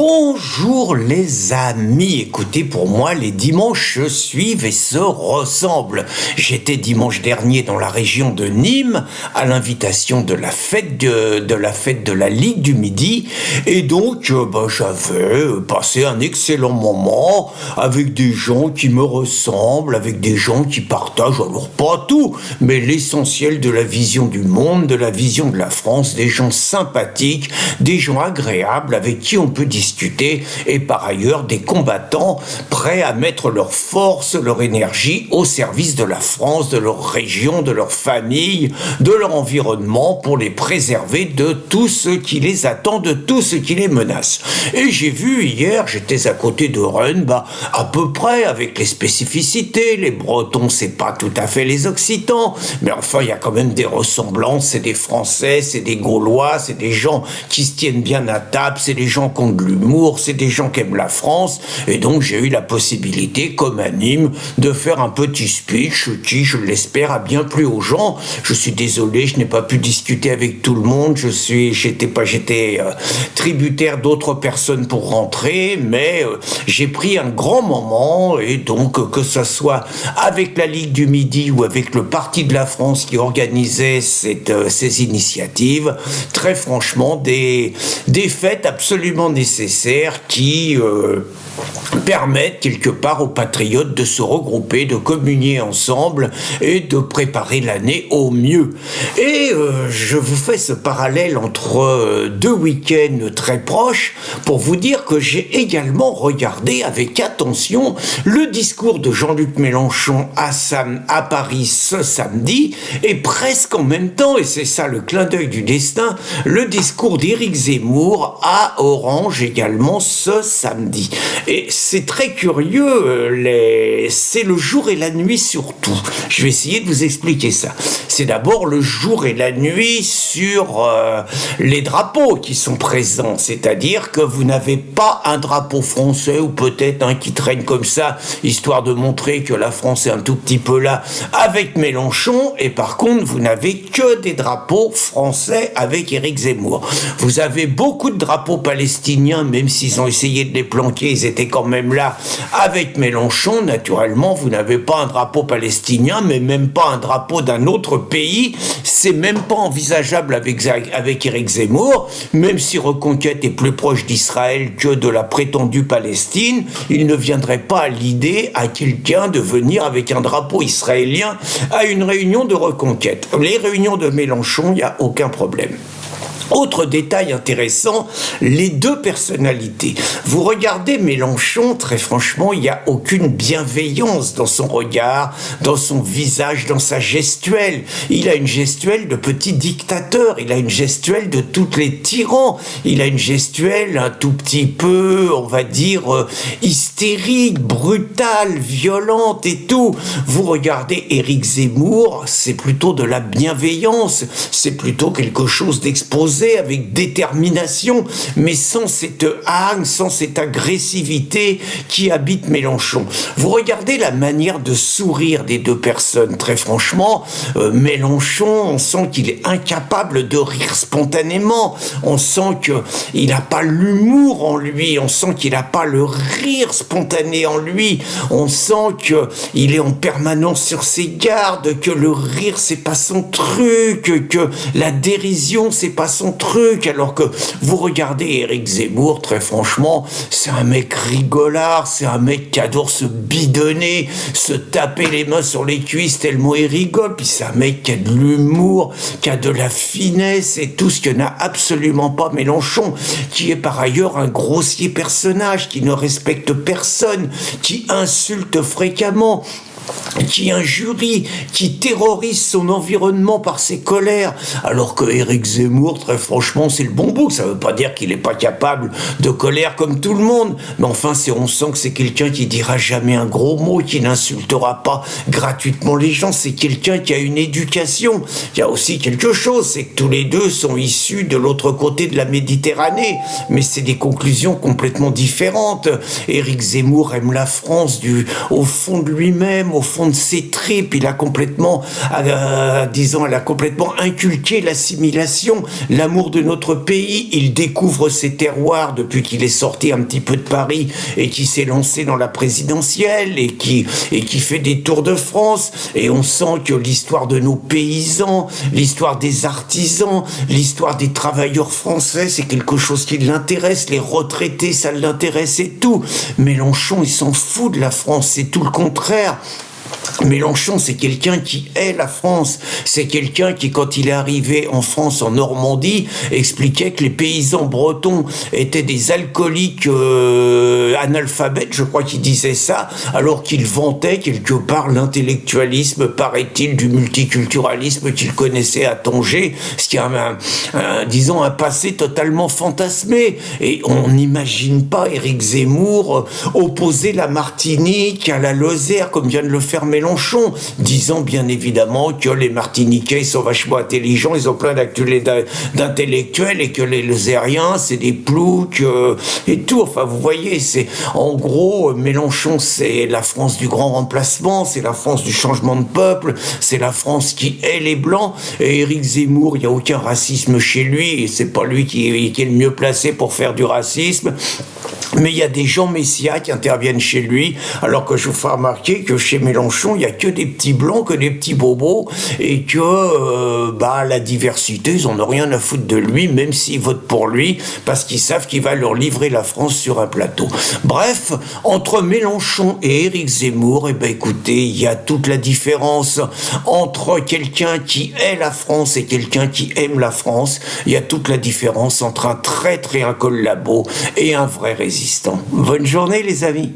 Bonjour les amis, écoutez, pour moi les dimanches se suivent et se ressemblent. J'étais dimanche dernier dans la région de Nîmes à l'invitation de la fête de la Ligue du Midi et donc j'avais passé un excellent moment avec des gens qui me ressemblent, avec des gens qui partagent, alors pas tout, mais l'essentiel de la vision du monde, de la vision de la France, des gens sympathiques, des gens agréables avec qui on peut discuter et par ailleurs des combattants prêts à mettre leur force, leur énergie au service de la France, de leur région, de leur famille, de leur environnement pour les préserver de tout ce qui les attend, de tout ce qui les menace. Et j'ai vu hier, j'étais à côté de Rennes, à peu près avec les spécificités, les Bretons c'est pas tout à fait les Occitans, mais enfin il y a quand même des ressemblances, c'est des Français, c'est des Gaulois, c'est des gens qui se tiennent bien à table, c'est des gens qui ont de l'humour, c'est des gens qui aiment la France, et donc j'ai eu la possibilité, comme à Nîmes, de faire un petit speech qui, je l'espère, a bien plu aux gens. Je suis désolé, je n'ai pas pu discuter avec tout le monde, j'étais tributaire d'autres personnes pour rentrer, mais j'ai pris un grand moment, et donc que ce soit avec la Ligue du Midi ou avec le Parti de la France qui organisait ces initiatives, très franchement, des fêtes absolument nécessaires qui permettent quelque part aux patriotes de se regrouper, de communier ensemble et de préparer l'année au mieux. Et je vous fais ce parallèle entre deux week-ends très proches pour vous dire que j'ai également regardé avec attention le discours de Jean-Luc Mélenchon à Paris ce samedi et presque en même temps, et c'est ça le clin d'œil du destin, le discours d'Éric Zemmour à Orange également ce samedi. Et c'est très curieux, c'est le jour et la nuit surtout. Je vais essayer de vous expliquer ça. C'est d'abord le jour et la nuit sur les drapeaux qui sont présents, c'est-à-dire que vous n'avez pas un drapeau français ou peut-être un qui traîne comme ça, histoire de montrer que la France est un tout petit peu là avec Mélenchon, et par contre vous n'avez que des drapeaux français avec Éric Zemmour. Vous avez beaucoup de drapeaux palestiniens, même s'ils ont essayé de les planquer, ils étaient quand même là avec Mélenchon. Naturellement, vous n'avez pas un drapeau palestinien, mais même pas un drapeau d'un autre pays. C'est même pas envisageable avec Éric Zemmour, même si Reconquête est plus proche d'Israël que de la prétendue Palestine. Il ne viendrait pas à l'idée à quelqu'un de venir avec un drapeau israélien à une réunion de Reconquête. Les réunions de Mélenchon, il n'y a aucun problème. Autre détail intéressant, les deux personnalités. Vous regardez Mélenchon, très franchement, il n'y a aucune bienveillance dans son regard, dans son visage, dans sa gestuelle. Il a une gestuelle de petit dictateur, il a une gestuelle de tous les tyrans, il a une gestuelle un tout petit peu, on va dire, hystérique, brutale, violente et tout. Vous regardez Éric Zemmour, c'est plutôt de la bienveillance, c'est plutôt quelque chose d'exposé, avec détermination, mais sans cette haine, sans cette agressivité qui habite Mélenchon. Vous regardez la manière de sourire des deux personnes, très franchement, Mélenchon, on sent qu'il est incapable de rire spontanément, on sent qu'il n'a pas l'humour en lui, on sent qu'il n'a pas le rire spontané en lui, on sent qu'il est en permanence sur ses gardes, que le rire c'est pas son truc, que la dérision c'est pas son truc, alors que vous regardez Éric Zemmour, très franchement, c'est un mec rigolard, c'est un mec qui adore se bidonner, se taper les mains sur les cuisses tellement il rigole, puis c'est un mec qui a de l'humour, qui a de la finesse et tout ce que n'a absolument pas Mélenchon, qui est par ailleurs un grossier personnage, qui ne respecte personne, qui insulte fréquemment, qui injurie, qui terrorise son environnement par ses colères, alors que Éric Zemmour, très franchement, c'est le bon bout. Ça veut pas dire qu'il est pas capable de colère comme tout le monde, mais enfin, on sent que c'est quelqu'un qui dira jamais un gros mot, qui n'insultera pas gratuitement les gens, c'est quelqu'un qui a une éducation. Il y a aussi quelque chose, c'est que tous les deux sont issus de l'autre côté de la Méditerranée, mais c'est des conclusions complètement différentes. Éric Zemmour aime la France au fond de lui-même, au fond de ses tripes. Il a complètement, disons, elle a complètement inculqué l'assimilation, l'amour de notre pays. Il découvre ses terroirs depuis qu'il est sorti un petit peu de Paris et qui s'est lancé dans la présidentielle et qui fait des tours de France. Et on sent que l'histoire de nos paysans, l'histoire des artisans, l'histoire des travailleurs français, c'est quelque chose qui l'intéresse. Les retraités, ça l'intéresse et tout. Mélenchon, il s'en fout de la France, c'est tout le contraire. Mélenchon, c'est quelqu'un qui hait la France. C'est quelqu'un qui, quand il est arrivé en France, en Normandie, expliquait que les paysans bretons étaient des alcooliques analphabètes, je crois qu'il disait ça, alors qu'il vantait quelque part l'intellectualisme, paraît-il, du multiculturalisme qu'il connaissait à Tanger, ce qui a disons, un passé totalement fantasmé. Et on n'imagine pas Éric Zemmour opposer la Martinique à la Lozère, comme vient de le faire Mélenchon, disant bien évidemment que les Martiniquais sont vachement intelligents, ils ont plein d'intellectuels et que les Lozériens c'est des ploucs et tout. Enfin, vous voyez, c'est en gros Mélenchon, c'est la France du grand remplacement, c'est la France du changement de peuple, c'est la France qui hait les blancs. Et Éric Zemmour, il n'y a aucun racisme chez lui, et c'est pas lui qui est le mieux placé pour faire du racisme. Mais il y a des gens Messia qui interviennent chez lui, alors que je vous fais remarquer que chez Mélenchon, il n'y a que des petits blancs, que des petits bobos, et que la diversité, ils n'en ont rien à foutre de lui, même s'ils votent pour lui, parce qu'ils savent qu'il va leur livrer la France sur un plateau. Bref, entre Mélenchon et Éric Zemmour, écoutez, il y a toute la différence entre quelqu'un qui hait la France et quelqu'un qui aime la France. Il y a toute la différence entre un traître et un collabo et un vrai résistant. Bonne journée les amis.